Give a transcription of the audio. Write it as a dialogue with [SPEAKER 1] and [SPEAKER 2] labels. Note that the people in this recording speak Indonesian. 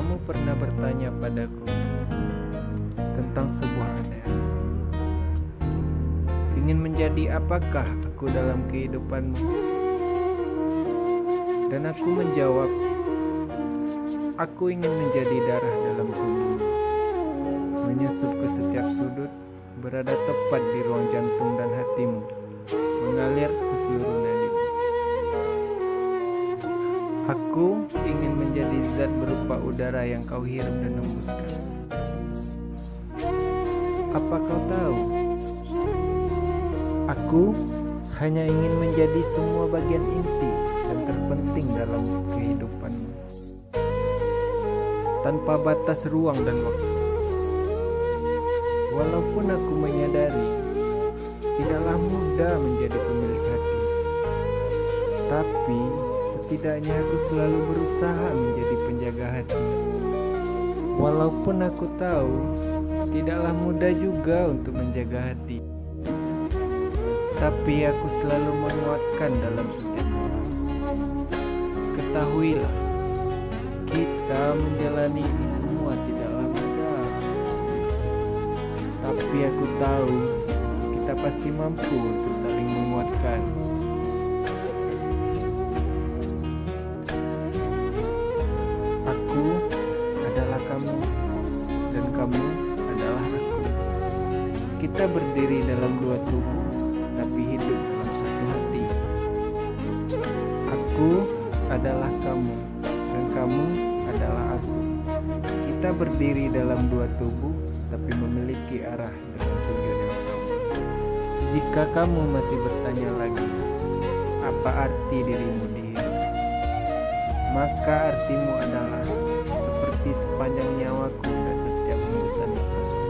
[SPEAKER 1] Kamu pernah bertanya padaku tentang sebuah aneh. Ingin menjadi apakah aku dalam kehidupanmu? Dan aku menjawab, aku ingin menjadi darah dalam tubuhmu, menyusup ke setiap sudut, berada tepat di ruang jantung dan hatimu, mengalir ke seluruh nadimu. Aku ingin menjadi zat berupa udara yang kau hirup dan hembuskan. Apa kau tahu? Aku hanya ingin menjadi semua bagian inti dan terpenting dalam kehidupanmu, tanpa batas ruang dan waktu. Walaupun aku menyadari tidaklah mudah menjadi pemilik hati, tapi setidaknya aku selalu berusaha menjadi penjaga hati. Walaupun aku tahu tidaklah mudah juga untuk menjaga hati, tapi aku selalu menguatkan dalam setiap orang. Ketahuilah, kita menjalani ini semua tidaklah mudah, tapi aku tahu kita pasti mampu untuk saling menguatkan. Aku adalah kamu, dan kamu adalah aku. Kita berdiri dalam dua tubuh, tapi hidup dalam satu hati. Aku adalah kamu, dan kamu adalah aku. Kita berdiri dalam dua tubuh, tapi memiliki arah dengan tujuan yang sama. Jika kamu masih bertanya lagi, apa arti dirimu di hidup? Maka artimu adalah seperti sepanjang nyawaku dan setiap hembusan nafasku.